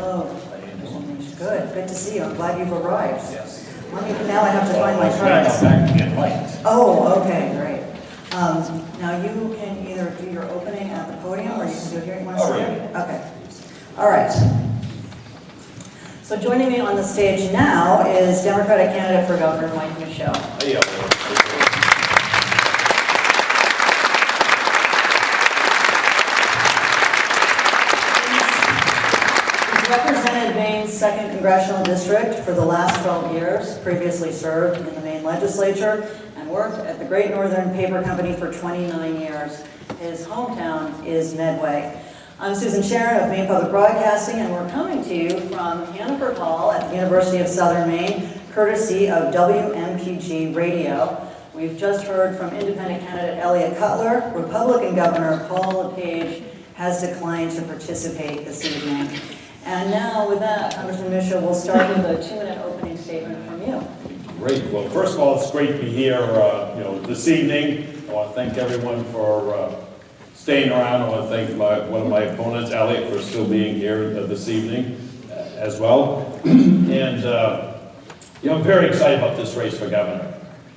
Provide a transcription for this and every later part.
Hello. Good to see you. I'm glad you've arrived. Yes. Now I have to find my cards. Back to get light. Oh, okay, great. Now you can either do your opening at the podium or you can do it here. You want to stand? Okay. All right. So joining me on the stage now is Democratic candidate for governor Mike Michaud. Represented Maine's 2nd Congressional District for the last 12 years, previously served in the Maine legislature, and worked at the Great Northern Paper Company for 29 years. His hometown is Medway. I'm Susan Sharon of Maine Public Broadcasting, and we're coming to you from Hannaford Hall at the University of Southern Maine, courtesy of WMPG Radio. We've just heard from independent candidate Elliott Cutler. Republican Governor Paul LePage has declined to participate this evening. And now, with that, Congressman Michaud, we'll start with a 2-minute opening statement from you. Great. Well, first of all, it's great to be here this evening. I want to thank everyone for staying around. I want to thank one of my opponents, Elliott, for still being here this evening as well. And, I'm very excited about this race for governor.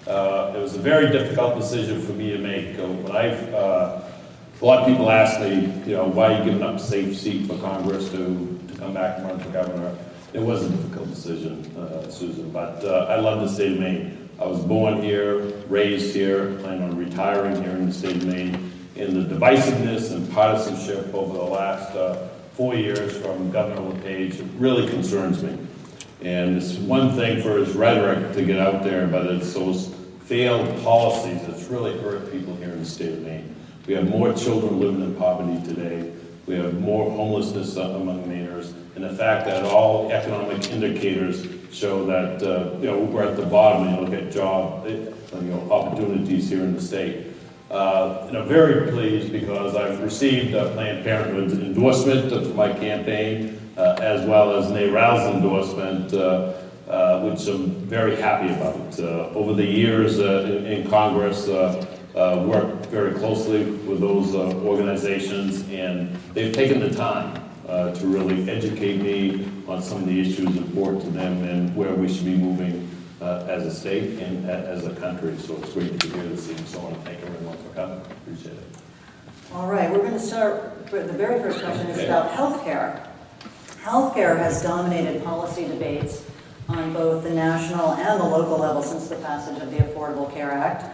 It was a very difficult decision for me to make. A lot of people ask me, why are you giving up a safe seat for Congress to come back and run for governor? It was a difficult decision, Susan, but I love the state of Maine. I was born here, raised here, plan on retiring here in the state of Maine. And the divisiveness and partisanship over the last 4 years from Governor LePage really concerns me. And it's one thing for his rhetoric to get out there, but it's those failed policies that's really hurt people here in the state of Maine. We have more children living in poverty today. We have more homelessness among Mainers, and the fact that all economic indicators show that we're at the bottom when you look at job opportunities here in the state. And I'm very pleased because I've received Planned Parenthood's endorsement for my campaign, as well as NARAL's endorsement, which I'm very happy about. Over the years in Congress, worked very closely with those organizations, and they've taken the time to really educate me on some of the issues important to them and where we should be moving as a state and as a country. So it's great to be here this evening. So I want to thank everyone for coming. Appreciate it. All right, we're going to start with the very first question is about healthcare. Healthcare has dominated policy debates on both the national and the local level since the passage of the Affordable Care Act.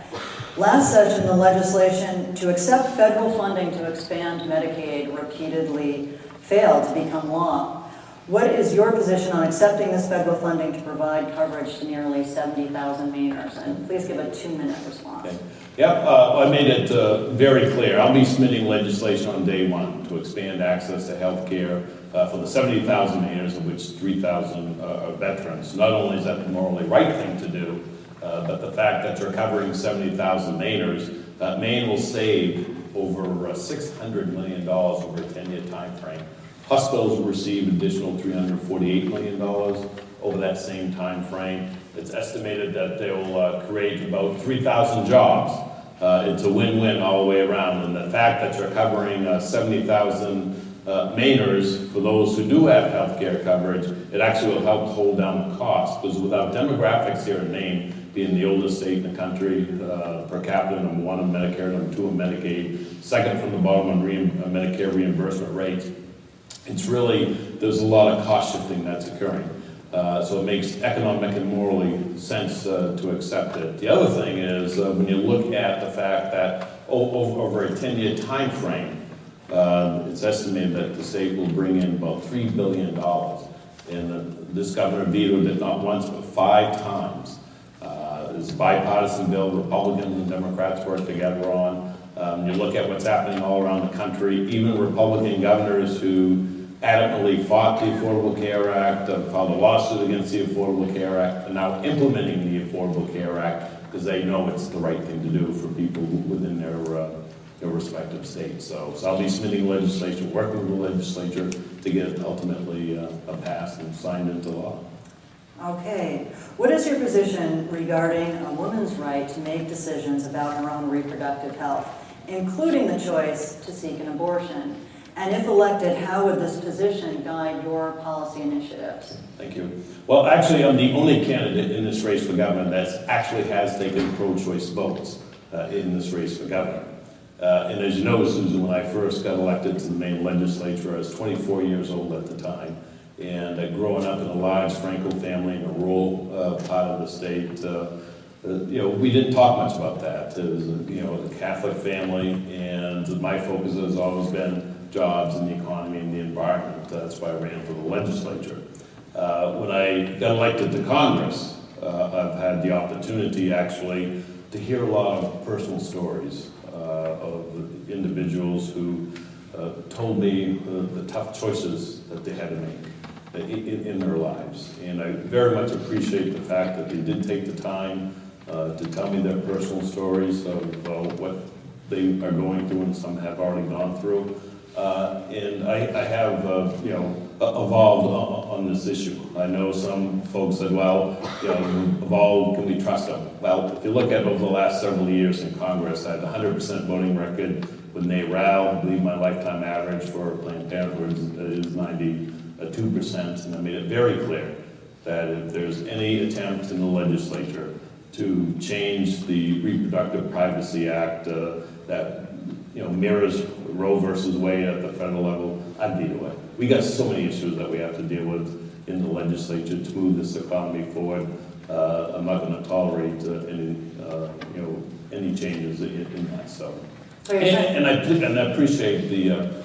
Last session, the legislation to accept federal funding to expand Medicaid repeatedly failed to become law. What is your position on accepting this federal funding to provide coverage to nearly 70,000 Mainers? And please give a 2-minute response. Okay. Yep, I made it very clear. I'll be submitting legislation on day one to expand access to health care for the 70,000 Mainers, of which 3,000 are veterans. Not only is that the morally right thing to do, but the fact that you're covering 70,000 Mainers, Maine will save over $600 million over a 10-year time frame. Hospitals will receive an additional $348 million over that same time frame. It's estimated that they will create about 3,000 jobs. It's a win-win all the way around. And the fact that you're covering 70,000 Mainers, for those who do have health care coverage, it actually will help hold down the cost. Because without demographics here in Maine, being the oldest state in the country, per capita, number 1 on Medicare, number 2 on Medicaid, second from the bottom on Medicare reimbursement rates, it's really, there's a lot of cost shifting that's occurring. So it makes economic and morally sense to accept it. The other thing is when you look at the fact that over a 10-year time frame, it's estimated that the state will bring in about $3 billion. And this governor vetoed it not once, but 5 times. It's a bipartisan bill. Republicans and Democrats work together on. You look at what's happening all around the country. Even Republican governors who adamantly fought the Affordable Care Act, filed a lawsuit against the Affordable Care Act, are now implementing the Affordable Care Act because they know it's the right thing to do for people within their respective states. So I'll be submitting legislation, working with the legislature to get it ultimately passed and signed into law. Okay. What is your position regarding a woman's right to make decisions about her own reproductive health, including the choice to seek an abortion? And if elected, how would this position guide your policy initiatives? Thank you. Well, actually, I'm the only candidate in this race for governor that actually has taken pro-choice votes in this race for governor. And as you know, Susan, when I first got elected to the Maine legislature, I was 24 years old at the time. And growing up in a large Franco family in a rural part of the state, we didn't talk much about that. It was, a Catholic family, and my focus has always been jobs and the economy and the environment. That's why I ran for the legislature. When I got elected to Congress, I've had the opportunity actually to hear a lot of personal stories of individuals who told me the tough choices that they had to make in their lives. And I very much appreciate the fact that they did take the time to tell me their personal stories of what they are going through, and some have already gone through. And I have, evolved on this issue. I know some folks said, well, evolved, can we trust them? Well, if you look at over the last several years in Congress, I had a 100% voting record with NARAL. I believe my lifetime average for Planned Parenthood is 92%, and I made it very clear that if there's any attempt in the legislature to change the Reproductive Privacy Act that mirrors Roe versus Wade at the federal level, I'd veto it. We got so many issues that we have to deal with in the legislature to move this economy forward. I'm not going to tolerate any changes in that. So, and I appreciate the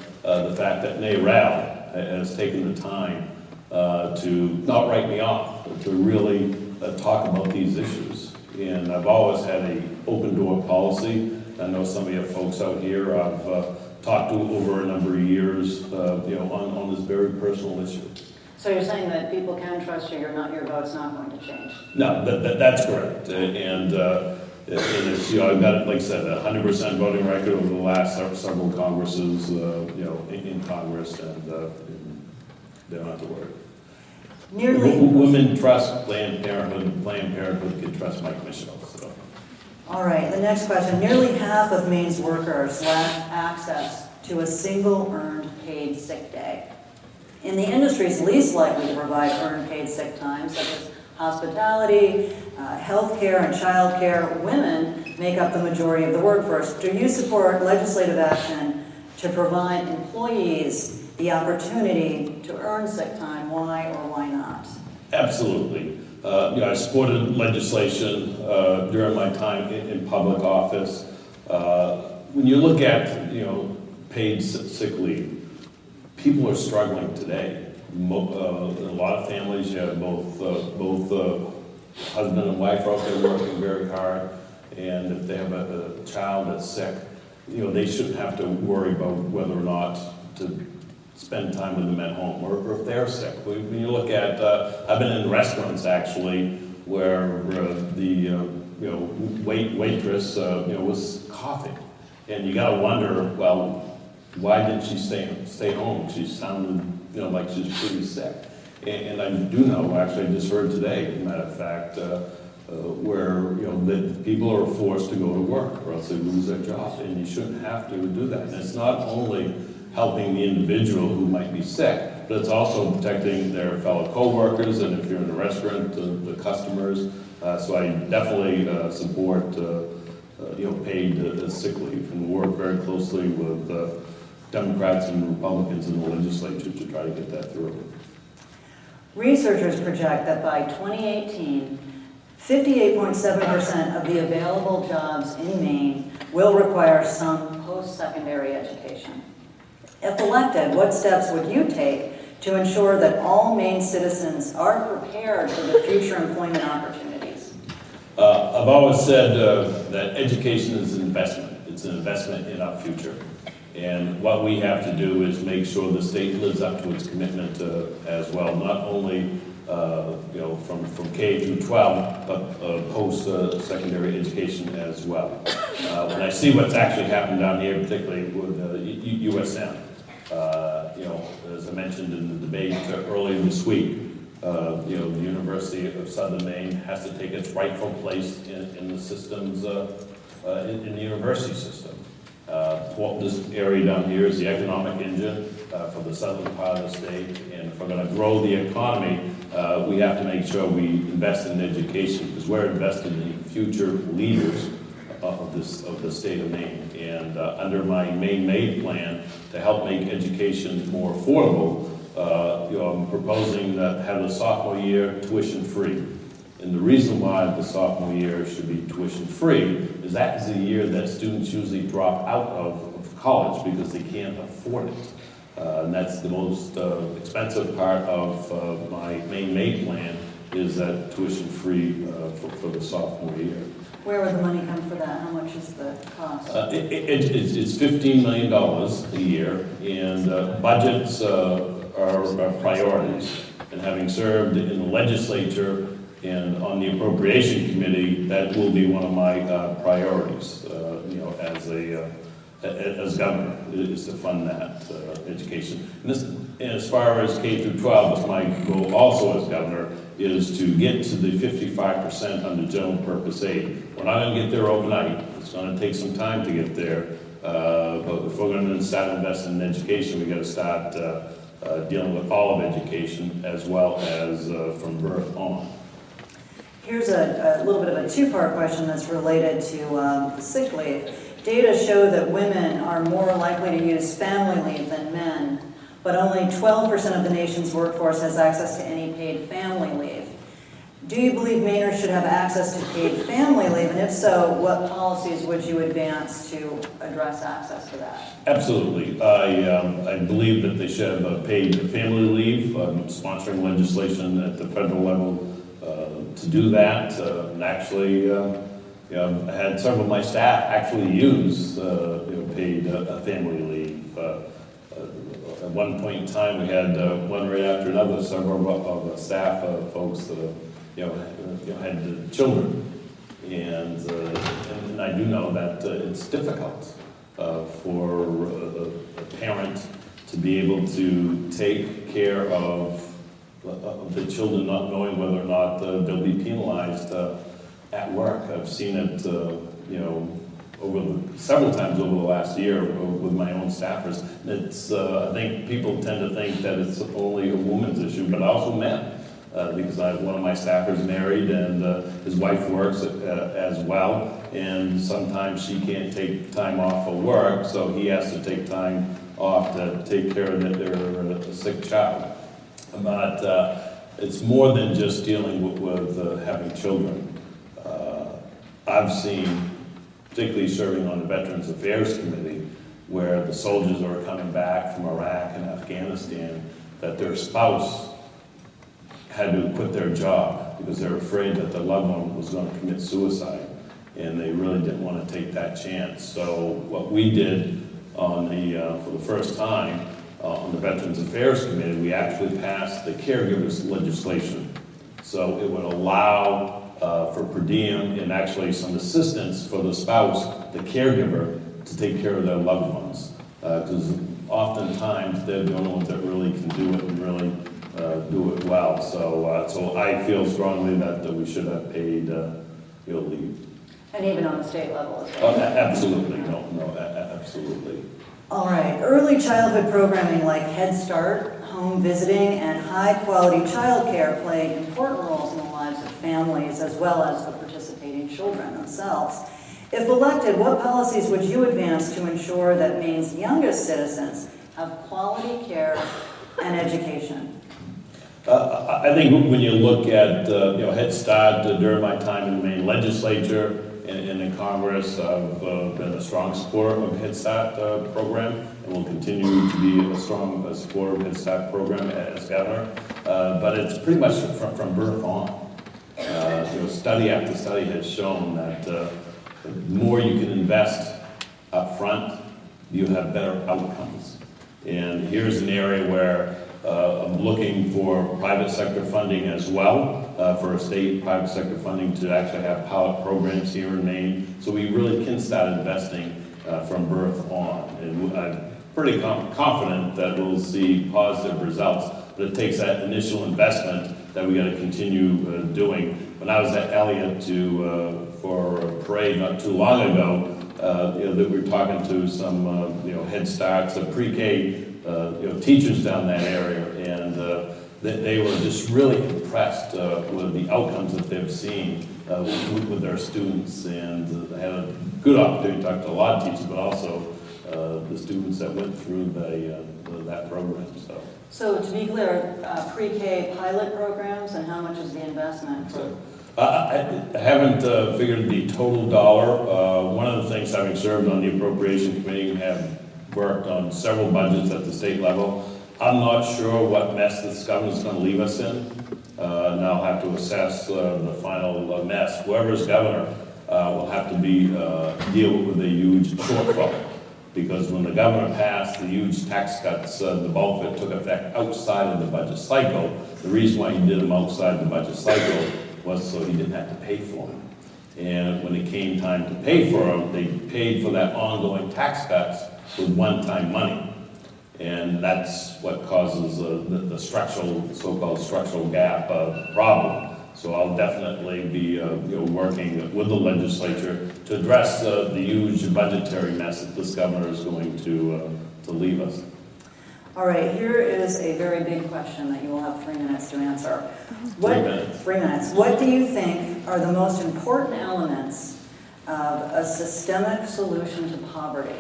fact that NARAL has taken the time to not write me off, to really talk about these issues. And I've always had an open door policy. I know some of you folks out here I've talked to over a number of years, on this very personal issue. So you're saying that people can trust you, your vote's not going to change? No, that's correct. And it's, I've got, like I said, a 100% voting record over the last several Congresses, in Congress, and they don't have to worry. Women trust Planned Parenthood. Planned Parenthood can trust my commissioner. So. All right, the next question. Nearly half of Maine's workers lack access to a single earned paid sick day. In the industries least likely to provide earned paid sick time, such as hospitality, healthcare, and childcare, women make up the majority of the workforce. Do you support legislative action to provide employees the opportunity to earn sick time? Why or why not? Absolutely. I supported legislation during my time in public office. When you look at paid sick leave, people are struggling today. In a lot of families, you have both husband and wife are out there working very hard, and if they have a child that's sick, they shouldn't have to worry about whether or not to spend time with them at home, or if they're sick. When you look at, I've been in restaurants actually where the waitress was coughing, and you got to wonder, well, why didn't she stay home? She sounded like she's pretty sick. And I do know, actually, I just heard today, as a matter of fact, where that people are forced to go to work, or else they lose their job, and you shouldn't have to do that. And it's not only helping the individual who might be sick, but it's also protecting their fellow co-workers, and if you're in a restaurant, the customers. So I definitely support paid sick leave, and work very closely with Democrats and Republicans in the legislature to try to get that through. Researchers project that by 2018, 58.7% of the available jobs in Maine will require some post-secondary education. If elected, what steps would you take to ensure that all Maine citizens are prepared for the future employment opportunities? I've always said that education is an investment. It's an investment in our future. And what we have to do is make sure the state lives up to its commitment as well, not only from K through 12, but post-secondary education as well. When I see what's actually happened down here, particularly with USM, as I mentioned in the debate earlier this week, the University of Southern Maine has to take its rightful place in the systems, in the university system. This area down here is the economic engine for the southern part of the state, and if we're going to grow the economy, we have to make sure we invest in education, because we're investing in future leaders of the state of Maine. And under my Maine Made plan to help make education more affordable, I'm proposing to have the sophomore year tuition free. And the reason why the sophomore year should be tuition free is that is the year that students usually drop out of college because they can't afford it. And that's the most expensive part of my Maine Made plan, is that tuition free for the sophomore year. Where would the money come for that? How much is the cost? It's $15 million a year, and budgets are priorities. And having served in the legislature and on the appropriation committee, that will be one of my priorities. As governor, is to fund that education. And as far as K through 12, it's my goal also as governor is to get to the 55% under general purpose aid. We're not going to get there overnight. It's going to take some time to get there. But if we're going to start investing in education, we've got to start dealing with all of education as well as from birth on. Here's a little bit of a two-part question that's related to sick leave. Data show that women are more likely to use family leave than men, but only 12% of the nation's workforce has access to any paid family leave. Do you believe Mainers should have access to paid family leave, and if so, what policies would you advance to address access to that? Absolutely. I believe that they should have paid family leave. I'm sponsoring legislation at the federal level to do that. And actually, I had several of my staff actually use paid family leave. At one point in time, we had one right after another. Several of the staff folks had children, and I do know that it's difficult for a parent to be able to take care of the children, not knowing whether or not they'll be penalized at work. I've seen it, several times over the last year with my own staffers. It's, I think people tend to think that it's only a woman's issue, but also men. Because one of my staffers married, and his wife works as well, and sometimes she can't take time off of work, so he has to take time off to take care of their sick child. But it's more than just dealing with having children. I've seen, particularly serving on the Veterans Affairs Committee, where the soldiers are coming back from Iraq and Afghanistan, that their spouse had to quit their job because they're afraid that their loved one was going to commit suicide, and they really didn't want to take that chance. So what we did for the first time on the Veterans Affairs Committee, we actually passed the caregivers legislation. So it would allow for per diem and actually some assistance for the spouse, the caregiver, to take care of their loved ones. Because oftentimes they're the only ones that really can do it and really do it well. So I feel strongly that we should have paid leave. And even on the state level as well? Absolutely, absolutely. All right, early childhood programming like Head Start, home visiting, and high-quality childcare play important roles in the lives of families as well as the participating children themselves. If elected, what policies would you advance to ensure that Maine's youngest citizens have quality care and education? I think when you look at Head Start, during my time in the Maine legislature and in Congress, I've been a strong supporter of Head Start program, and will continue to be a strong supporter of Head Start program as governor. But it's pretty much from birth on. Study after study has shown that the more you can invest up front, you have better outcomes. And here's an area where I'm looking for private sector funding as well, for state private sector funding to actually have pilot programs here in Maine. So we really can start investing from birth on. And I'm pretty confident that we'll see positive results, but it takes that initial investment that we got to continue doing. When I was at Elliott for a parade not too long ago, that we're talking to some, Head Starts, pre-K, teachers down that area, and they were just really impressed with the outcomes that they've seen with their students, and they had a good opportunity to talk to a lot of teachers, but also the students that went through that program. So to be clear, pre-K pilot programs, and how much is the investment? I haven't figured the total dollar. One of the things, having served on the appropriation committee, and have worked on several budgets at the state level, I'm not sure what mess this governor's going to leave us in. And I'll have to assess the final mess. Whoever's governor will have to deal with a huge shortfall. Because when the governor passed the huge tax cuts, the bulk of it took effect outside of the budget cycle. The reason why he did them outside the budget cycle was so he didn't have to pay for them. And when it came time to pay for them, they paid for that ongoing tax cuts with one-time money. And that's what causes the so-called structural gap problem. So I'll definitely be working with the legislature to address the huge budgetary mess that this governor is going to leave us. All right, here is a very big question that you will have 3 minutes to answer. 3 minutes. 3 minutes. What do you think are the most important elements of a systemic solution to poverty?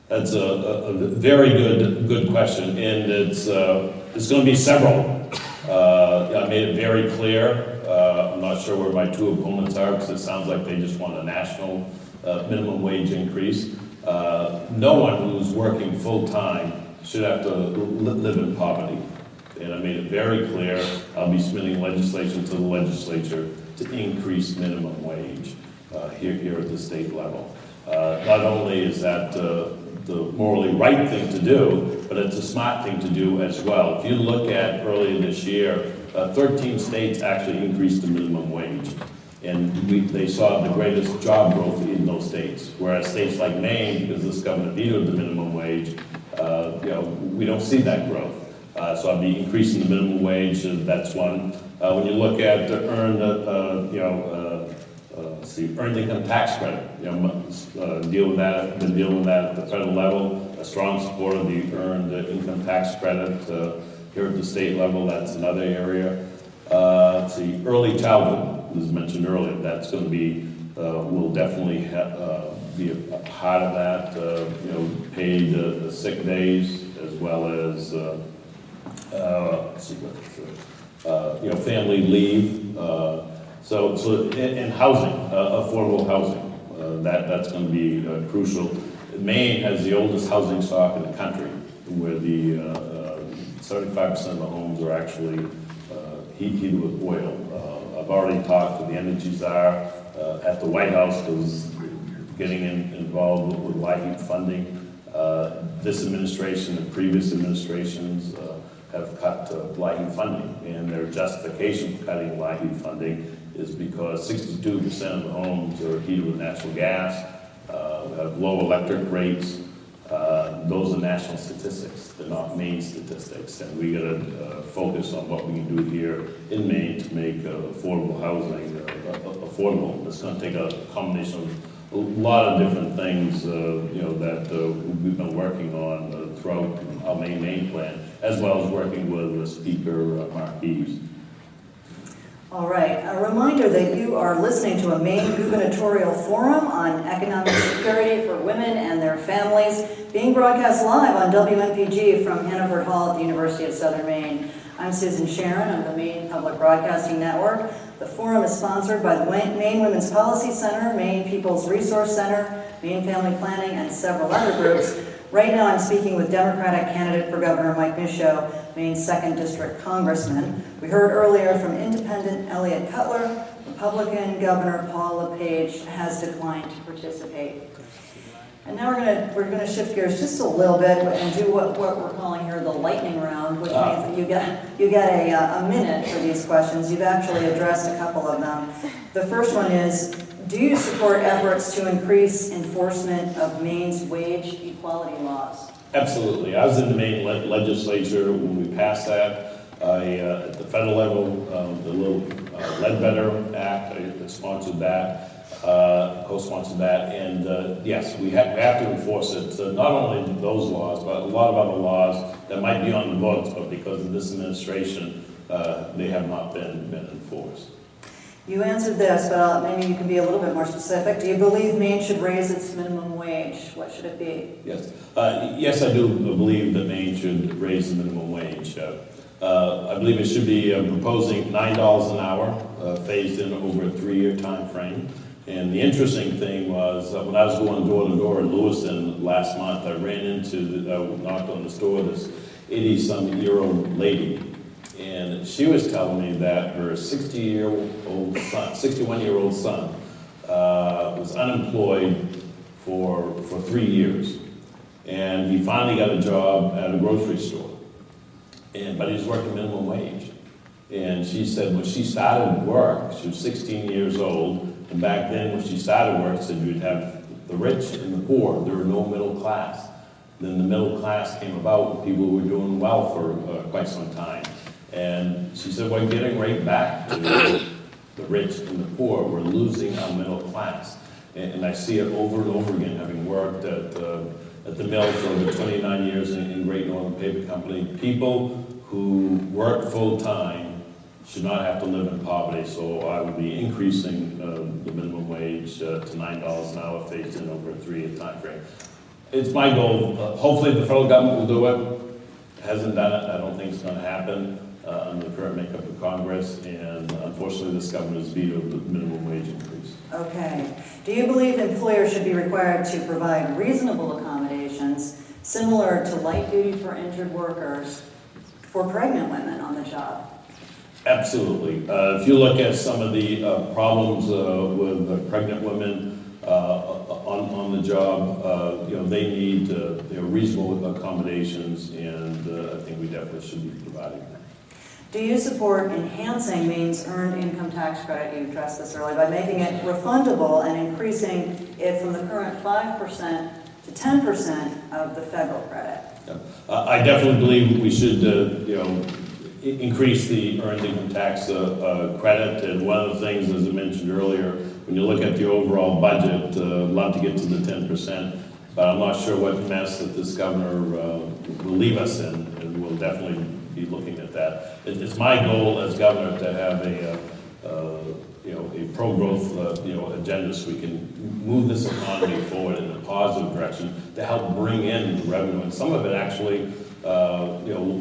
That's a very good question, and it's going to be several. I made it very clear. I'm not sure where my 2 opponents are, because it sounds like they just want a national minimum wage increase. No one who's working full-time should have to live in poverty. And I made it very clear, I'll be submitting legislation to the legislature to increase minimum wage here at the state level. Not only is that the morally right thing to do, but it's a smart thing to do as well. If you look at earlier this year, 13 states actually increased the minimum wage. And they saw the greatest job growth in those states. Whereas states like Maine, because this governor vetoed the minimum wage, we don't see that growth. So I'll be increasing the minimum wage, that's one. When you look at the earned income tax credit, deal with that, been dealing with that at the federal level, a strong support of the earned income tax credit here at the state level, that's another area. Early childhood was mentioned earlier, that's going to be, will definitely be a part of that, paid sick days, as well as, family leave, and housing, affordable housing, that's going to be crucial. Maine has the oldest housing stock in the country, where the 75% of the homes are actually heated with oil. I've already talked to the energy czar at the White House, who's getting involved with LIHEAP funding. This administration and previous administrations have cut LIHEAP funding, and their justification for cutting LIHEAP funding is because 62% of the homes are heated with natural gas, have low electric rates. Those are national statistics, they're not Maine statistics, and we got to focus on what we can do here in Maine to make affordable housing affordable. It's going to take a combination of a lot of different things, that we've been working on throughout our Maine plan, as well as working with Speaker Mark Eves. All right, a reminder that you are listening to a Maine Gubernatorial Forum on Economic Security for Women and Their Families, being broadcast live on WMPG from Hannaford Hall at the University of Southern Maine. I'm Susan Sharon of the Maine Public Broadcasting Network. The forum is sponsored by the Maine Women's Policy Center, Maine People's Resource Center, Maine Family Planning, and several other groups. Right now I'm speaking with Democratic candidate for Governor Mike Michaud, Maine's 2nd District Congressman. We heard earlier from Independent Elliott Cutler. Republican Governor Paul LePage has declined to participate. And now we're gonna shift gears just a little bit and do what we're calling here the lightning round, which means that you get a minute for these questions. You've actually addressed a couple of them. The first one is, do you support efforts to increase enforcement of Maine's wage equality laws? Absolutely. I was in the Maine legislature when we passed that. At the federal level, the little Ledbetter Act, I sponsored that. co-sponsored that, and yes, we have to enforce it. So not only those laws, but a lot of other laws that might be on the books, but because of this administration, they have not been enforced. You answered this, but maybe you can be a little bit more specific. Do you believe Maine should raise its minimum wage? What should it be? Yes, yes, I do believe that Maine should raise the minimum wage. I believe it should be proposing $9 an hour, phased in over a 3-year time frame. And the interesting thing was when I was going door to door in Lewiston last month, I ran into, knocked on the door, this 80-some-year-old lady. And she was telling me that her 61-year-old son was unemployed for 3 years. And he finally got a job at a grocery store. But he was working minimum wage. And she said when she started work, she was 16 years old, and back then when she started work, she said you'd have the rich and the poor. There were no middle class. Then the middle class came about, and people were doing well for quite some time. And she said, we're getting right back to the rich and the poor. We're losing our middle class. And I see it over and over again, having worked at the mill for over 29 years in Great Northern Paper Company. People who work full-time should not have to live in poverty. So I would be increasing the minimum wage to $9 an hour, phased in over a 3-year time frame. It's my goal. Hopefully the federal government will do it. Hasn't done it. I don't think it's going to happen under the current makeup of Congress, and unfortunately this government has vetoed the minimum wage increase. Okay. Do you believe employers should be required to provide reasonable accommodations similar to light duty for injured workers for pregnant women on the job? Absolutely. If you look at some of the problems with pregnant women on the job, they need reasonable accommodations, and I think we definitely should be providing that. Do you support enhancing Maine's earned income tax credit? You addressed this earlier, by making it refundable and increasing it from the current 5% to 10% of the federal credit. I definitely believe we should, increase the earned income tax credit. And one of the things, as I mentioned earlier, when you look at the overall budget, love to get to the 10%, but I'm not sure what mess that this governor will leave us in, and we'll definitely be looking at that. It's my goal as governor to have a pro-growth agenda, so we can move this economy forward in a positive direction to help bring in revenue. And some of it actually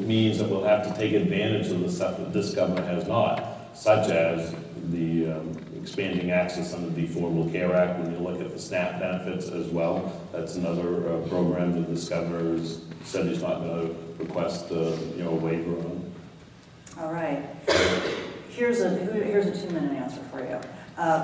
means that we'll have to take advantage of the stuff that this government has not, such as the expanding access under the Affordable Care Act. When you look at the SNAP benefits as well, that's another program that this governor has said he's not going to request a waiver on. All right. Here's a 2-minute answer for you.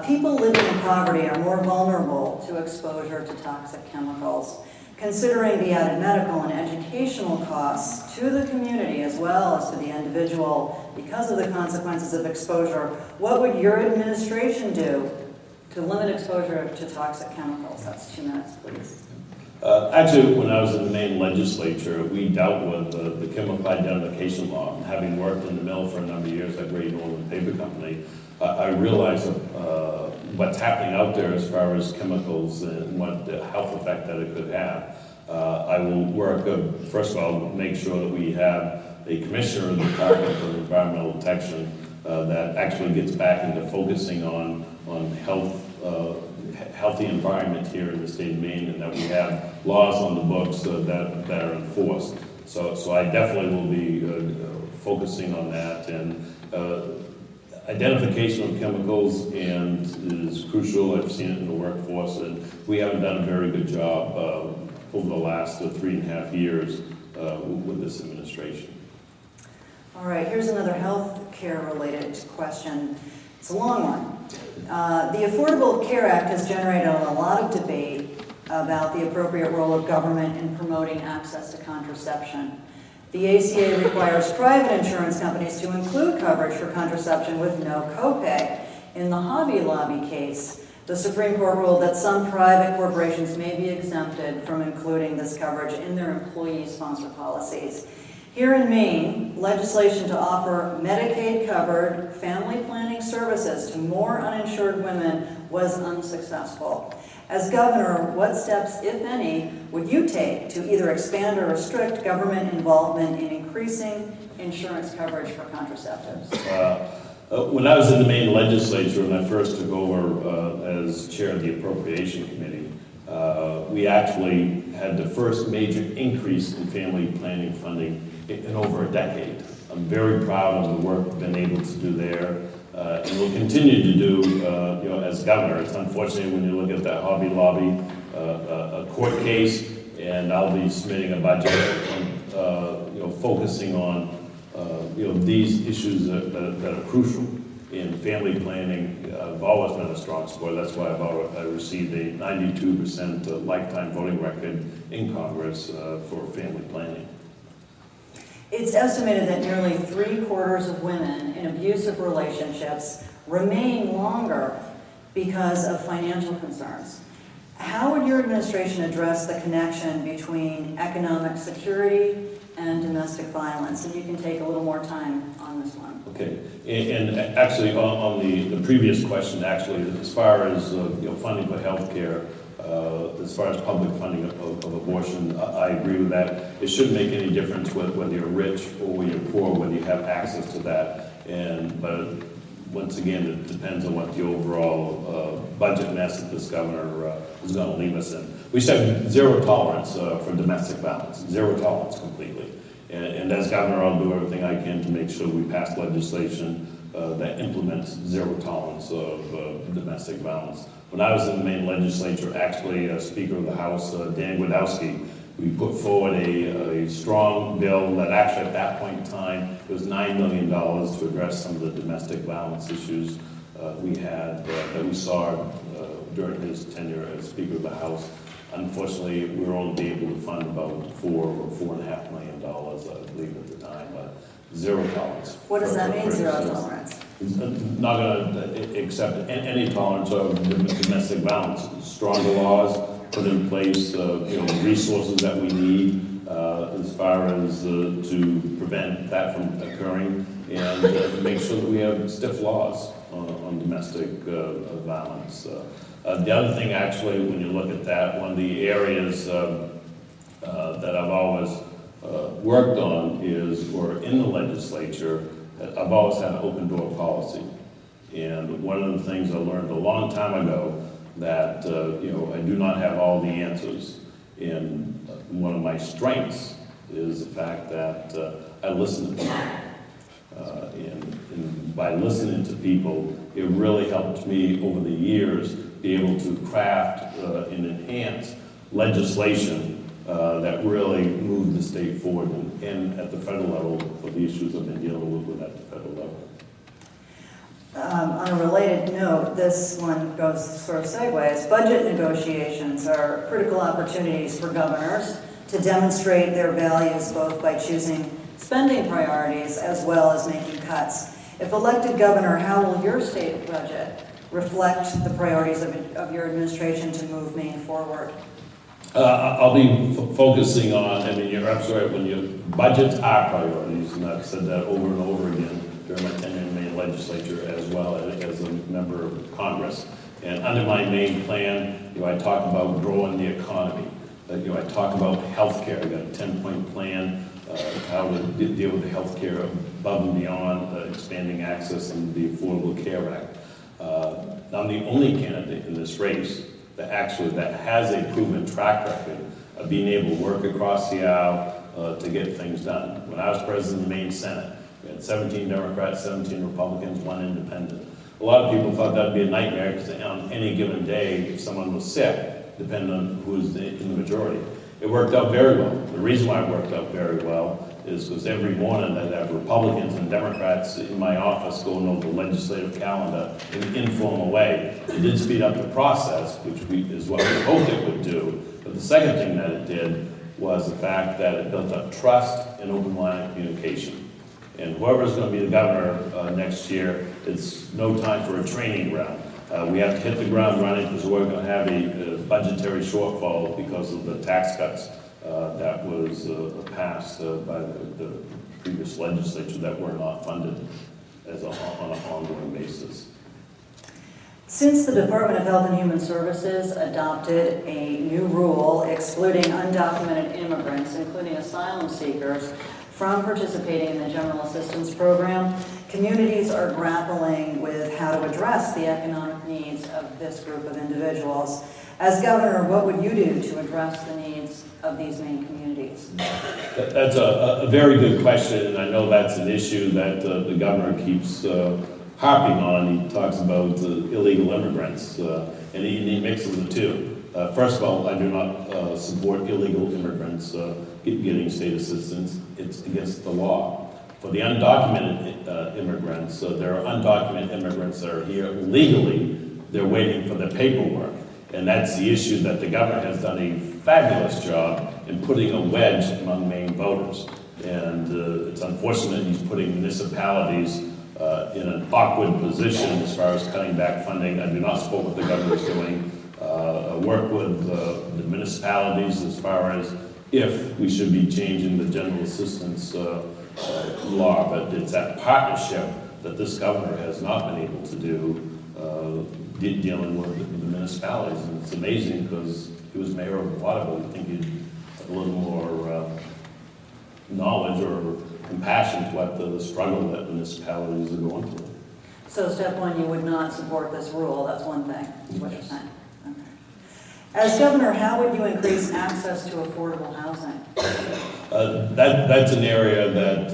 People living in poverty are more vulnerable to exposure to toxic chemicals. Considering the added medical and educational costs to the community as well as to the individual because of the consequences of exposure, what would your administration do to limit exposure to toxic chemicals? That's 2 minutes, please. Actually, when I was in the Maine legislature, we dealt with the chemical identification law. Having worked in the mill for a number of years at Great Northern Paper Company, I realized what's happening out there as far as chemicals and what the health effect that it could have. I will work, first of all, make sure that we have a commissioner in the Department of Environmental Protection that actually gets back into focusing on healthy environment here in the state of Maine, and that we have laws on the books that are enforced. So I definitely will be focusing on that, and identification of chemicals and is crucial. I've seen it in the workforce, and we haven't done a very good job over the last 3.5 years with this administration. All right, here's another health care related question. It's a long one. The Affordable Care Act has generated a lot of debate about the appropriate role of government in promoting access to contraception. The ACA requires private insurance companies to include coverage for contraception with no copay. In the Hobby Lobby case, the Supreme Court ruled that some private corporations may be exempted from including this coverage in their employee-sponsored policies. Here in Maine, legislation to offer Medicaid-covered family planning services to more uninsured women was unsuccessful. As governor, what steps, if any, would you take to either expand or restrict government involvement in increasing insurance coverage for contraceptives? When I was in the Maine legislature and I first took over as chair of the appropriation committee, we actually had the first major increase in family planning funding in over a decade. I'm very proud of the work we've been able to do there, and we'll continue to do, as governor. It's unfortunate when you look at that Hobby Lobby, a court case, and I'll be submitting a budget, focusing on, these issues that are crucial in family planning. I've always been a strong supporter. That's why I received a 92% lifetime voting record in Congress for family planning. It's estimated that nearly 3/4 of women in abusive relationships remain longer because of financial concerns. How would your administration address the connection between economic security and domestic violence? And you can take a little more time on this one. Okay, and actually on the previous question, actually, as far as funding for health care, as far as public funding of abortion, I agree with that. It shouldn't make any difference whether you're rich or whether you're poor, whether you have access to that. But once again, it depends on what the overall budget mess that this governor is going to leave us in. We said zero tolerance for domestic violence, zero tolerance completely. And as governor, I'll do everything I can to make sure we pass legislation that implements zero tolerance of domestic violence. When I was in the Maine legislature, actually, Speaker of the House, Dan Gwadowski, we put forward a strong bill that actually at that point in time, it was $9 million to address some of the domestic violence issues we had, that we saw during his tenure as Speaker of the House. Unfortunately, we were only able to fund about $4 or $4.5 million, I believe at the time, but zero tolerance. What does that mean, zero tolerance? Not going to accept any tolerance of domestic violence. Stronger laws put in place, resources that we need as far as to prevent that from occurring, and make sure that we have stiff laws on domestic violence. The other thing, actually, when you look at that, one of the areas that I've always worked on is, or in the legislature, I've always had an open door policy. And one of the things I learned a long time ago that, I do not have all the answers. And one of my strengths is the fact that I listen to people. And by listening to people, it really helped me over the years be able to craft and enhance legislation that really moved the state forward and at the federal level for the issues I've been dealing with at the federal level. On a related note, this one goes sort of segues. Budget negotiations are critical opportunities for governors to demonstrate their values both by choosing spending priorities as well as making cuts. If elected governor, how will your state budget reflect the priorities of your administration to move Maine forward? I'll be focusing on, you're absolutely right, when your budgets are priorities, and I've said that over and over again during my tenure in the Maine legislature as well as a member of Congress. And under my Maine plan, I talk about growing the economy. I talk about health care. I got a 10-point plan, how to deal with the health care above and beyond expanding access and the Affordable Care Act. I'm the only candidate in this race that has a proven track record of being able to work across the aisle to get things done. When I was president of the Maine Senate, we had 17 Democrats, 17 Republicans, 1 independent. A lot of people thought that'd be a nightmare because on any given day, if someone was sick, depending on who's in the majority. It worked out very well. The reason why it worked out very well is because every morning I'd have Republicans and Democrats in my office going over the legislative calendar in an informal way. It did speed up the process, which is what we hoped it would do. But the second thing that it did was the fact that it built up trust and open line of communication. And whoever's going to be the governor next year, it's no time for a training ground. We have to hit the ground running because we're going to have a budgetary shortfall because of the tax cuts that was passed by the previous legislature that were not funded on an ongoing basis. Since the Department of Health and Human Services adopted a new rule excluding undocumented immigrants, including asylum seekers, from participating in the General Assistance Program, communities are grappling with how to address the economic needs of this group of individuals. As governor, what would you do to address the needs of these Maine communities? That's a very good question, and I know that's an issue that the governor keeps harping on. He talks about illegal immigrants, and he mixes the two. First of all, I do not support illegal immigrants getting state assistance. It's against the law. For the undocumented immigrants, there are undocumented immigrants that are here legally. They're waiting for their paperwork. And that's the issue that the governor has done a fabulous job in putting a wedge among Maine voters. And it's unfortunate he's putting municipalities in an awkward position as far as cutting back funding. I do not support what the governor's doing. Work with the municipalities as far as if we should be changing the general assistance law, but it's that partnership that this governor has not been able to do dealing with the municipalities. And it's amazing because he was mayor of Waterville. I think he'd have a little more knowledge or compassion to what the struggle that municipalities are going through. So step one, you would not support this rule. That's one thing, is what you're saying. Okay. As governor, how would you increase access to affordable housing? That's an area that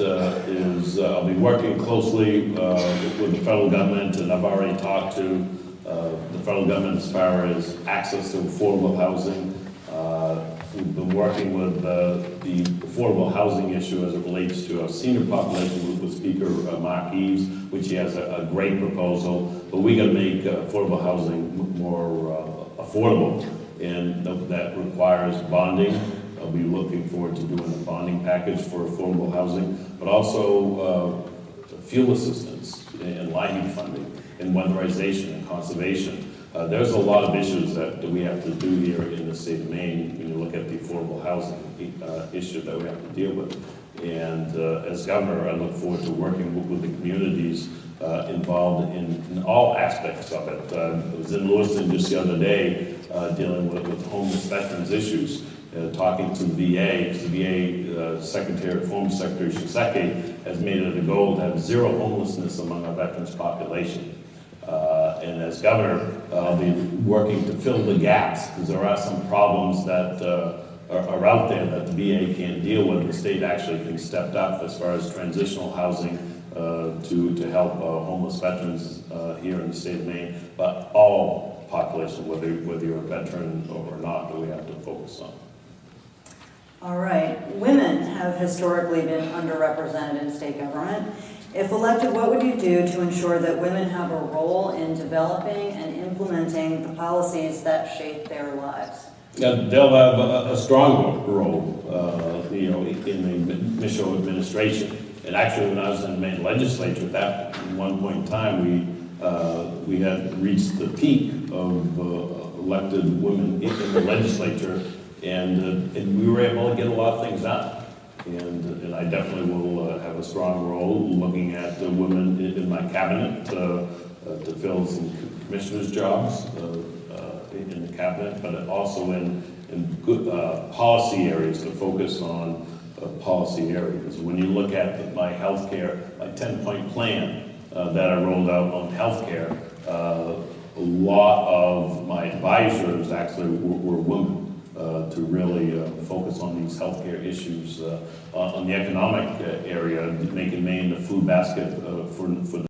I'll be working closely with the federal government, and I've already talked to the federal government as far as access to affordable housing. We've been working with the affordable housing issue as it relates to our senior population with Speaker Mark Eves, which he has a great proposal, but we got to make affordable housing more affordable, and that requires bonding. I'll be looking forward to doing a bonding package for affordable housing, but also fuel assistance and lighting funding and weatherization and conservation. There's a lot of issues that we have to do here in the state of Maine when you look at the affordable housing issue that we have to deal with. And as governor, I look forward to working with the communities involved in all aspects of it. I was in Lewiston just the other day dealing with homeless veterans issues, talking to the VA, because the VA former Secretary Shinseki has made it a goal to have zero homelessness among our veterans population. And as governor, I'll be working to fill the gaps, because there are some problems that are out there that the VA can't deal with. The state actually can step up as far as transitional housing to help homeless veterans here in the state of Maine, but all population, whether you're a veteran or not, that we have to focus on. All right. Women have historically been underrepresented in state government. If elected, what would you do to ensure that women have a role in developing and implementing the policies that shape their lives? They'll have a strong role, in the Michaud administration. And actually, when I was in the Maine legislature, at one point in time, we had reached the peak of elected women in the legislature, and we were able to get a lot of things done. And I definitely will have a strong role looking at the women in my cabinet to fill some commissioners' jobs in the cabinet, but also in good policy areas to focus on policy areas. When you look at my healthcare, my 10-point plan that I rolled out on healthcare, a lot of my advisors actually were women. To really focus on these healthcare issues. On the economic area, making Maine the food basket for